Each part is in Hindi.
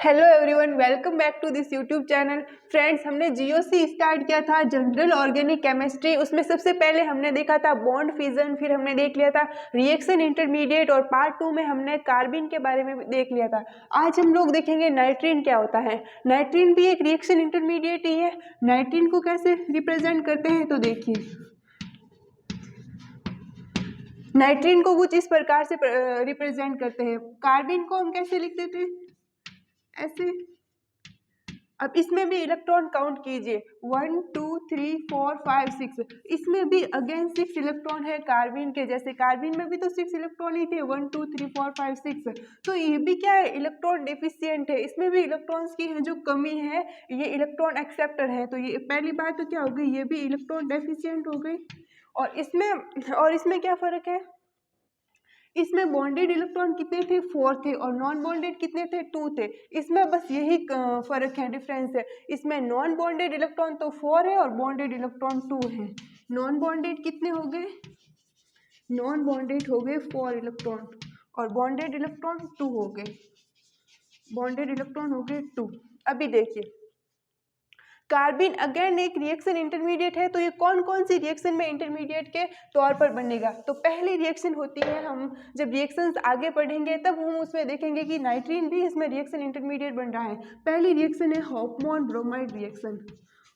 Hello everyone, welcome back to this YouTube channel. Friends, हमने जीओसी स्टार्ट किया था जनरल ऑर्गेनिक केमिस्ट्री। उसमें सबसे पहले हमने देखा था बॉन्ड फिजन, फिर हमने देख लिया था रिएक्शन इंटरमीडिएट और पार्ट 2 में हमने कार्बिन के बारे में देख लिया था। आज हम लोग देखेंगे नाइट्रीन क्या होता है। नाइट्रीन भी एक रिएक्शन इंटरमीडिएट ही है। नाइट्रीन को कैसे रिप्रेजेंट करते हैं तो देखिए, नाइट्रीन को कुछ इस प्रकार से रिप्रेजेंट करते हैं। कार्बिन को हम कैसे लिखते थे, ऐसे। अब इसमें भी इलेक्ट्रॉन काउंट कीजिए, 1 2 3 4 5 6। इसमें भी अगेन 6 इलेक्ट्रॉन है कार्बिन के जैसे। कार्बिन में भी तो 6 इलेक्ट्रॉन ही थे, 1 2 3 4 5 6। तो ये भी क्या है, इलेक्ट्रॉन डेफिशिएंट है। इसमें भी इलेक्ट्रॉन्स की है जो कमी है, ये इलेक्ट्रॉन एक्सेप्टर है। तो ये पहली बात तो क्या हो गई, ये भी इलेक्ट्रॉन डेफिशिएंट हो गई। और इसमें क्या फर्क है, इसमें बॉन्डेड इलेक्ट्रॉन कितने थे, 4 थे, और नॉन बॉन्डेड कितने थे, 2 थे। इसमें बस यही फर्क है, डिफरेंस है। इसमें नॉन बॉन्डेड इलेक्ट्रॉन तो 4 है और बॉन्डेड इलेक्ट्रॉन 2 है। नॉन बॉन्डेड कितने हो गए, नॉन बॉन्डेड हो गए 4 इलेक्ट्रॉन और बॉन्डेड इलेक्ट्रॉन 2 हो गए, बॉन्डेड इलेक्ट्रॉन हो गए 2। अभी देखिए, कार्बिन अगेन एक रिएक्शन इंटरमीडिएट है। तो ये कौन कौन सी रिएक्शन में इंटरमीडिएट के तौर पर बनेगा, तो पहली रिएक्शन होती है, हम जब रिएक्शंस आगे पढ़ेंगे तब हम उसमें देखेंगे कि नाइट्रीन भी इसमें रिएक्शन इंटरमीडिएट बन रहा है। पहली रिएक्शन है Hoffmann bromide reaction.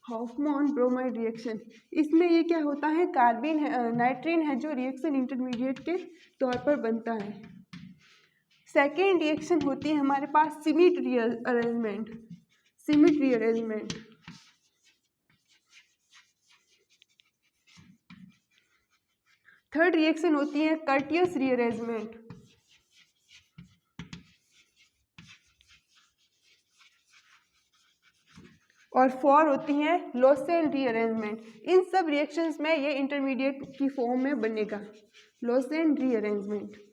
Hoffmann bromide reaction, इसमें ये क्या होता है, कार्बिन है, नाइट्रीन है जो रिएक्शन इंटरमीडिएट के तौर पर बनता है। सेकेंड रिएक्शन होती है हमारे पास symmetry arrangement. Symmetry arrangement, third reaction होती है कर्टियस रीअरेंजमेंट, और 4 होती है लॉसेंट रीअरेंजमेंट। इन सब रिएक्शंस में ये इंटरमीडिएट की फॉर्म में बनेगा, लॉसेंट रीअरेंजमेंट।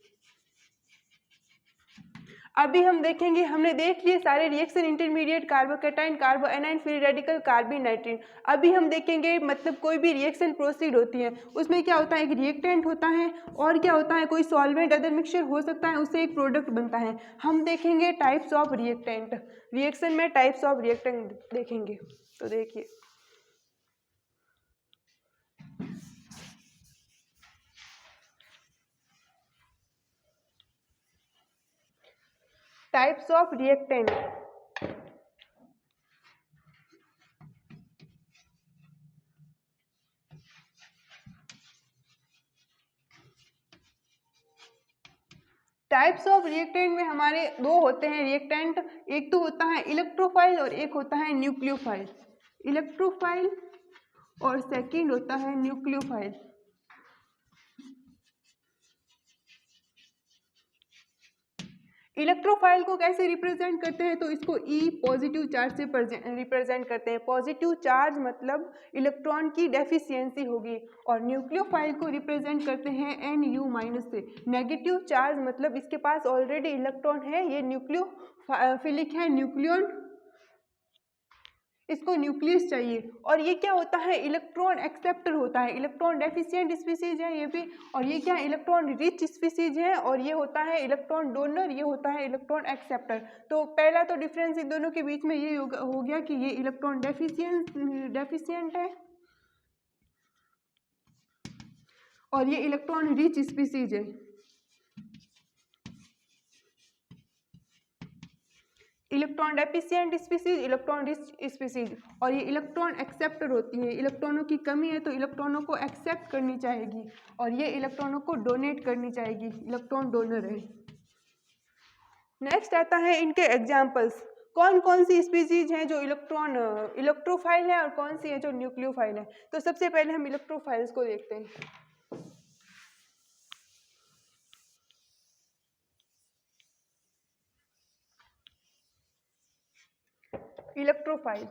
अभी हम देखेंगे, हमने देख लिए सारे reaction intermediate, carbocation, कार्बो A9, free radical, कार्बिन, नाइट्रीन। अभी हम देखेंगे मतलब कोई भी रिएक्शन प्रोसीड होती है उसमें क्या होता है, एक रिएक्टेंट होता है और क्या होता है, कोई सॉल्वेंट अदर मिक्सचर हो सकता है, उससे एक प्रोडक्ट बनता है। हम देखेंगे टाइप्स ऑफ रिएक्टेंट, रिएक्शन में टाइप्स ऑफ रिएक्टेंट देखेंगे। तो देखिए, types of reactant. Types of reactant में हमारे दो होते हैं रिएक्टेंट, एक तो होता है इलेक्ट्रोफाइल और एक होता है न्यूक्लियोफाइल। इलेक्ट्रोफाइल और सेकंड होता है न्यूक्लियोफाइल। इलेक्ट्रोफाइल को कैसे रिप्रेजेंट करते हैं, तो इसको E पॉजिटिव चार्ज से रिप्रेजेंट करते हैं। पॉजिटिव चार्ज मतलब इलेक्ट्रॉन की डेफिशिएंसी होगी, और न्यूक्लियोफाइल को रिप्रेजेंट करते हैं Nu माइनस से। नेगेटिव चार्ज मतलब इसके पास ऑलरेडी इलेक्ट्रॉन है, ये न्यूक्लियोफिलिक है, न्यूक्लियन, इसको न्यूक्लियस चाहिए। और ये क्या होता है, इलेक्ट्रॉन एक्सेप्टर होता है। इलेक्ट्रॉन डेफिशिएंट स्पीसीज है ये भी, और ये क्या, इलेक्ट्रॉन रिच स्पीसीज है। और ये होता है इलेक्ट्रॉन डोनर, ये होता है इलेक्ट्रॉन एक्सेप्टर। तो पहला तो डिफरेंस इन दोनों के बीच में ये हो गया कि ये इलेक्ट्रॉन डेफिशिएंट है और ये इलेक्ट्रॉन रिच स्पीसीज है। Electron deficient species, electron rich species, और ये इलेक्ट्रॉन एक्सेप्टर होती है। इलेक्ट्रॉनों की कमी है तो इलेक्ट्रॉनों को एक्सेप्ट करनी चाहेगी, और ये इलेक्ट्रॉनों को डोनेट करनी चाहेगी, इलेक्ट्रॉन डोनर है। नेक्स्ट आता है इनके एग्जाम्पल्स, कौन कौन सी स्पीसीज हैं जो इलेक्ट्रोफाइल है और कौन सी है जो न्यूक्लियोफाइल है। तो सबसे पहले हम इलेक्ट्रोफाइल्स को देखते हैं। इलेक्ट्रोफाइल,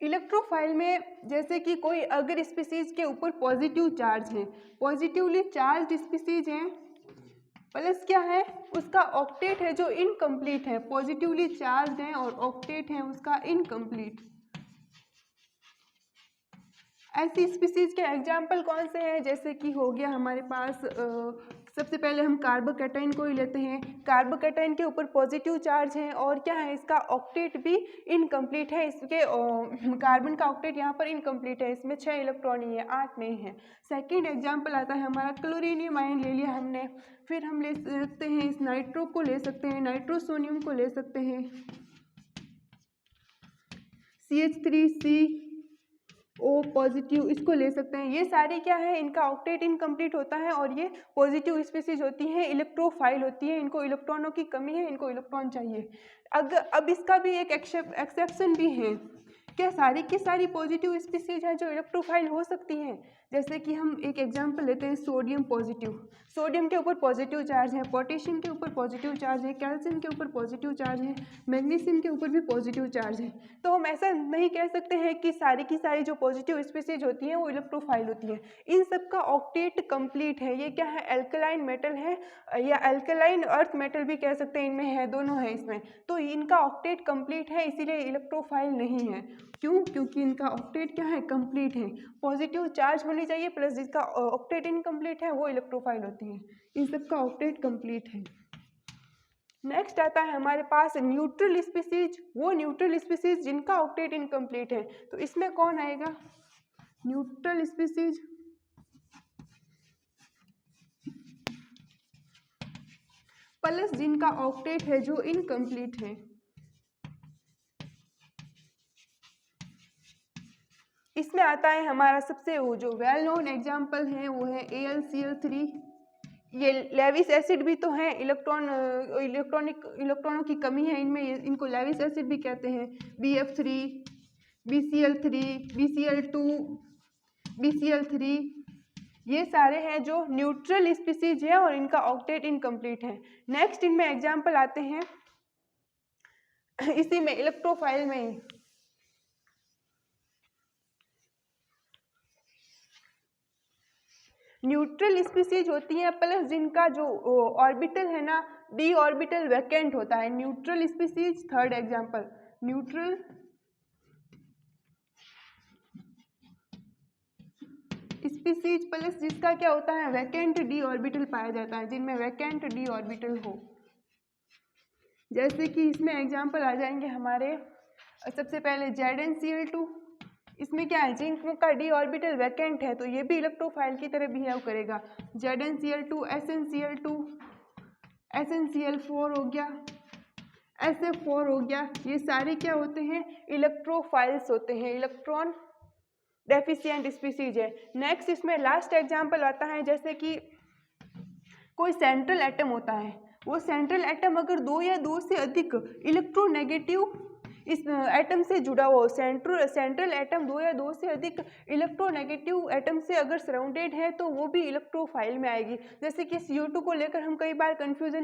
इलेक्ट्रोफाइल में जैसे कि कोई अगर स्पीसीज के ऊपर पॉजिटिव चार्ज है, पॉजिटिवली चार्ज स्पीसीज है, प्लस क्या है, उसका ऑक्टेट है जो इनकम्प्लीट है, पॉजिटिवली चार्ज है और ऑक्टेट है उसका इनकम्प्लीट। ऐसी स्पीसीज के एग्जाम्पल कौन से हैं, जैसे कि हो गया हमारे पास सबसे पहले हम कार्बोकैटाइन को ही लेते हैं। कार्बोकैटाइन के ऊपर पॉजिटिव चार्ज है और क्या है, इसका ऑक्टेट भी इनकम्प्लीट है। इसके कार्बन का ऑक्टेट यहाँ पर इनकम्प्लीट है, इसमें 6 इलेक्ट्रॉन ही है, 8 नहीं है। सेकंड एग्जाम्पल आता है हमारा क्लोरीनियम आयन ले लिया हमने। फिर हम ले सकते हैं इस नाइट्रो को ले सकते हैं, नाइट्रोसोनियम को ले सकते हैं, CH3CO पॉजिटिव इसको ले सकते हैं। ये सारे क्या है, इनका ऑक्टेट इनकम्प्लीट होता है और ये पॉजिटिव स्पीसीज होती हैं, इलेक्ट्रोफाइल होती है, इनको इलेक्ट्रॉनों की कमी है, इनको इलेक्ट्रॉन चाहिए। अब इसका भी एक एक्सेप्शन भी है। क्या सारी की सारी पॉजिटिव स्पीसीज हैं जो इलेक्ट्रोफाइल हो सकती हैं? जैसे कि हम एक एग्जांपल लेते हैं, सोडियम पॉजिटिव। सोडियम के ऊपर पॉजिटिव चार्ज है, पोटेशियम के ऊपर पॉजिटिव चार्ज है, कैल्शियम के ऊपर पॉजिटिव चार्ज है, मैग्नीशियम के ऊपर भी पॉजिटिव चार्ज है। तो हम ऐसा नहीं कह सकते हैं कि सारी की सारी जो पॉजिटिव स्पीसीज होती हैं वो इलेक्ट्रोफाइल होती हैं। इन सब का ऑक्टेट कंप्लीट है। ये क्या है, एल्कलाइन मेटल है या एल्कलाइन अर्थ मेटल भी कह सकते हैं, इनमें है, दोनों है इसमें। तो इनका ऑक्टेट कंप्लीट है, इसीलिए इलेक्ट्रोफाइल नहीं है। क्यों? क्योंकि इनका ऑक्टेट क्या है, कंप्लीट है। पॉजिटिव चार्ज होनी चाहिए प्लस जिसका ऑक्टेट इनकम्प्लीट है वो इलेक्ट्रोफाइल होती है। इन सब का ऑक्टेट कंप्लीट है। नेक्स्ट आता है हमारे पास न्यूट्रल स्पीसीज। वो न्यूट्रल स्पीसीज जिनका ऑक्टेट इनकम्प्लीट है। तो इसमें कौन आएगा, न्यूट्रल स्पीसीज प्लस जिनका ऑक्टेट है जो इनकम्प्लीट है। इसमें आता है हमारा सबसे वो जो वेल नोन एग्जाम्पल है वो है AlCl3। ये लेविस एसिड भी तो है, इलेक्ट्रॉनों की कमी है इनमें, इनको लेविस एसिड भी कहते हैं। BF3, BCl3, BCl2, BCl3, ये सारे हैं जो न्यूट्रल स्पीसीज है और इनका ऑक्टेट इनकम्प्लीट है। नेक्स्ट इनमें एग्जाम्पल आते हैं इसी में इलेक्ट्रोफाइल में ही। न्यूट्रल स्पीसीज होती है प्लस जिनका जो ऑर्बिटल है ना, d ऑर्बिटल वैकेंट होता है। Neutral species, third example, neutral species plus जिसका क्या होता है, वैकेंट d ऑर्बिटल पाया जाता है, जिनमें वैकेंट d ऑर्बिटल हो। जैसे कि इसमें एग्जांपल आ जाएंगे हमारे, सबसे पहले ZnCl2। इसमें क्या है, जिंक का d ऑर्बिटल वैकेंट है तो ये भी इलेक्ट्रोफाइल की तरह बिहेव करेगा। ZnCl2, SnCl2, SnCl4 हो गया, SF4 हो गया। ये सारे क्या होते हैं, इलेक्ट्रोफाइल्स होते हैं, इलेक्ट्रॉन डेफिशिएंट स्पीसीज है। नेक्स्ट इसमें लास्ट एग्जांपल आता है, जैसे कि कोई सेंट्रल एटम होता है, वो सेंट्रल एटम अगर 2 या 2 से अधिक इलेक्ट्रोनेगेटिव इस एटम से जुड़ा हो, सेंट्रल एटम 2 या 2 से अधिक इलेक्ट्रोनेगेटिव एटम से अगर सराउंडेड है तो वो भी इलेक्ट्रोफाइल में आएगी। जैसे कि CO2 को लेकर हम कई बार कंफ्यूज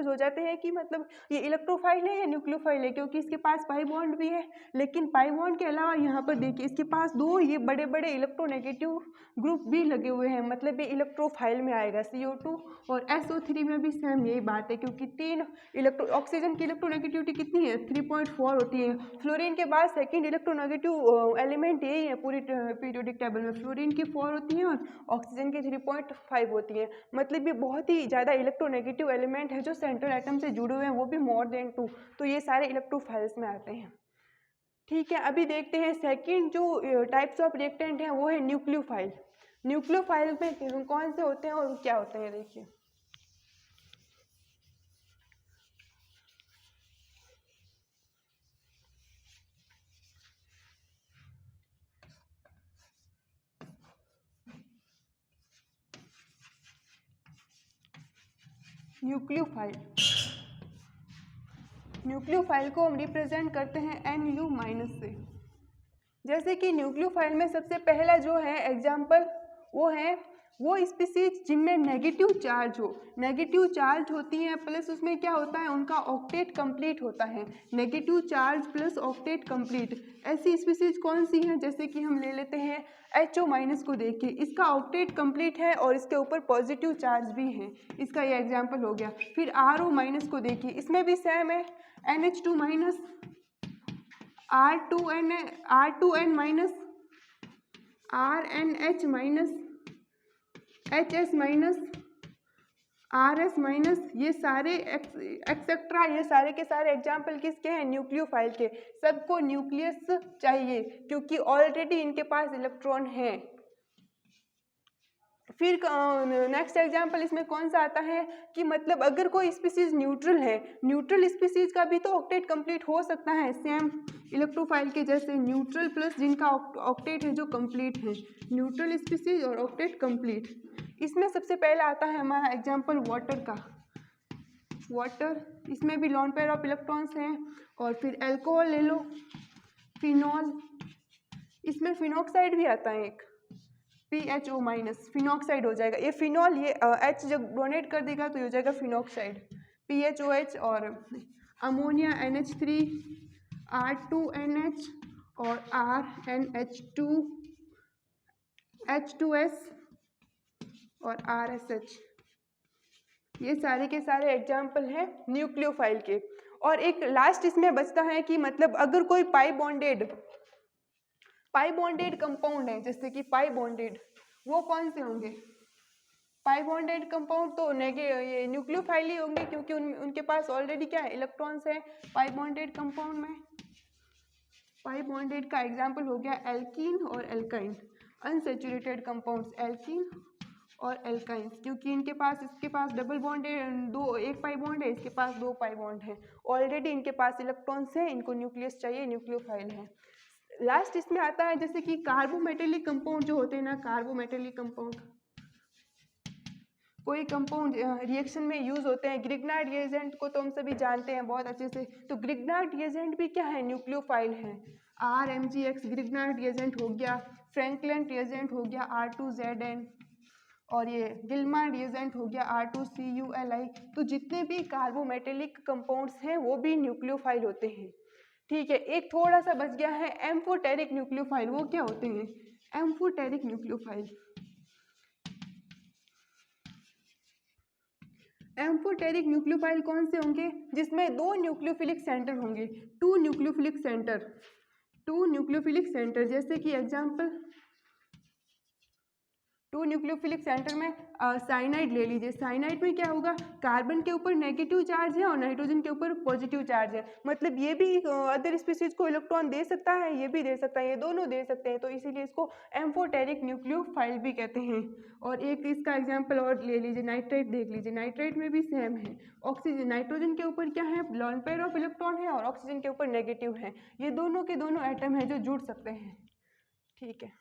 हो जाते हैं कि मतलब ये इलेक्ट्रोफाइल है या न्यूक्लियोफाइल है, क्योंकि इसके पास पाई बॉन्ड भी है। लेकिन पाई बॉन्ड के अलावा यहाँ पर देखिए इसके पास 2 ये बड़े बड़े इलेक्ट्रोनेगेटिव ग्रुप भी लगे हुए हैं, मतलब ये इलेक्ट्रोफाइल में आएगा। CO2 और SO3 में भी सेम यही बात है, क्योंकि 3 ऑक्सीजन की इलेक्ट्रोनेगेटिविटी कितनी है, 3.4 होती है। फ्लोरीन के बाद सेकंड इलेक्ट्रोनेगेटिव एलिमेंट यही है पूरी पीरियोडिक टेबल में, फ्लोरीन की 4 होती है और ऑक्सीजन की 3.5 होती है। मतलब ये बहुत ही ज़्यादा इलेक्ट्रोनेगेटिव एलिमेंट है जो सेंट्रल एटम से जुड़े हुए हैं, वो भी मोर देन 2। तो ये सारे इलेक्ट्रोफाइल्स में आते हैं। ठीक है, अभी देखते हैं सेकंड जो टाइप्स ऑफ रिएक्टेंट हैं वो है न्यूक्लियोफाइल। न्यूक्लियोफाइल में कौन से होते हैं और क्या होते हैं, देखिए। न्यूक्लियोफाइल को हम रिप्रेजेंट करते हैं Nu- से। जैसे कि न्यूक्लियोफाइल में सबसे पहला जो है एग्जाम्पल वो स्पीसीज जिनमें नेगेटिव चार्ज हो, नेगेटिव चार्ज होती हैं प्लस उसमें क्या होता है, उनका ऑक्टेट कंप्लीट होता है। Negative charge plus octet complete, ऐसी स्पीसीज कौन सी हैं, जैसे कि हम ले लेते हैं HO- को देखिए, इसका ऑक्टेट कंप्लीट है और इसके ऊपर पॉजिटिव चार्ज भी है, इसका ये एग्जाम्पल हो गया। फिर RO- को देखिए, इसमें भी सेम है, NH2-, R2N- RNH minus HS minus RS minus, ये सारे एक्सेट्रा, ये सारे के सारे एग्जाम्पल किसके हैं? न्यूक्लियोफाइल के। सबको न्यूक्लियस चाहिए क्योंकि ऑलरेडी इनके पास इलेक्ट्रॉन है। फिर नेक्स्ट एग्जाम्पल इसमें कौन सा आता है कि मतलब अगर कोई स्पीसीज न्यूट्रल है, न्यूट्रल स्पीसीज का भी तो ऑक्टेट कंप्लीट हो सकता है, सेम इलेक्ट्रोफाइल के जैसे न्यूट्रल प्लस जिनका ऑक्टेट है जो कंप्लीट है, न्यूट्रल स्पीसीज और ऑक्टेट कंप्लीट। इसमें सबसे पहला आता है हमारा एग्जाम्पल वाटर का। वाटर, इसमें भी लॉन पेयर ऑफ इलेक्ट्रॉन्स हैं। और फिर एल्कोहल ले लो, फिनॉल, इसमें फिनॉक्साइड भी आता है एक, PHO माइनस, फिनॉक्साइड हो जाएगा ये फिनॉल, ये H जब डोनेट कर देगा तो ये हो जाएगा फिनॉक्साइड, PHOH। और अमोनिया NH3, R2NH और RNH2, H2S और RSH, ये सारे के सारे एग्जाम्पल हैं न्यूक्लियोफाइल के। और एक लास्ट इसमें बचता है कि मतलब अगर कोई पाई बॉन्डेड कंपाउंड है, जैसे कि पाई बॉन्डेड, वो कौन से होंगे? पाई बॉन्डेड कंपाउंड तो ये न्यूक्लियोफाइल ही होंगे क्योंकि उनके पास ऑलरेडी क्या है? इलेक्ट्रॉन्स है पाई बॉन्डेड कंपाउंड में। पाई बॉन्डेड का एग्जाम्पल हो गया एल्कीन और एल्काइन, अनसेचुरेटेड कंपाउंड्स एल्कीन और एल्काइंस, क्योंकि इनके पास, इसके पास डबल बॉन्ड है, एक पाई बॉन्ड है, इसके पास 2 पाई बॉन्ड है, ऑलरेडी इनके पास इलेक्ट्रॉन्स हैं, इनको न्यूक्लियस चाहिए, न्यूक्लियोफाइल है। लास्ट इसमें आता है जैसे कि कार्बोमेटेलिक कंपाउंड जो होते हैं ना, कार्बोमेटेलिक कंपाउंड, कोई कंपाउंड रिएक्शन में यूज होते हैं, ग्रिग्नार्ड रिएजेंट को तो हम सभी जानते हैं बहुत अच्छे से, तो ग्रिग्नार्ड रिएजेंट भी क्या है? न्यूक्लियोफाइल है। RMgX ग्रिग्नार्ड रिएजेंट हो गया, फ्रैंकलिन रिएजेंट हो गया R2ZN, और ये गिल्मान रिएजेंट हो गया R2CuLi। तो जितने भी कार्बोमेटेलिक कंपाउंड्स हैं वो भी न्यूक्लियोफाइल होते हैं। ठीक है, एक थोड़ा सा बच गया है एम्फोटेरिक न्यूक्लियोफाइल। वो क्या होते हैं? Amphoteric nucleophile. एम्फोटेरिक न्यूक्लियोफाइल कौन से होंगे? जिसमें 2 न्यूक्लियोफिलिक सेंटर होंगे, 2 न्यूक्लियोफिलिक सेंटर, जैसे कि एग्जाम्पल 2 न्यूक्लियोफिलिक सेंटर में साइनाइड ले लीजिए। साइनाइड में क्या होगा? कार्बन के ऊपर नेगेटिव चार्ज है और नाइट्रोजन के ऊपर पॉजिटिव चार्ज है, मतलब ये भी अदर स्पीसीज को इलेक्ट्रॉन दे सकता है, ये भी दे सकता है, ये दोनों दे सकते हैं, तो इसीलिए इसको एम्फोटेरिक न्यूक्लियोफाइल भी कहते हैं। और एक इसका एग्जाम्पल और ले लीजिए, नाइट्रेट देख लीजिए, नाइट्रेट में भी सेम है, ऑक्सीजन, नाइट्रोजन के ऊपर क्या है? लॉन पेयर ऑफ इलेक्ट्रॉन है और ऑक्सीजन के ऊपर नेगेटिव है, ये दोनों के दोनों एटम है जो जुड़ सकते हैं। ठीक है।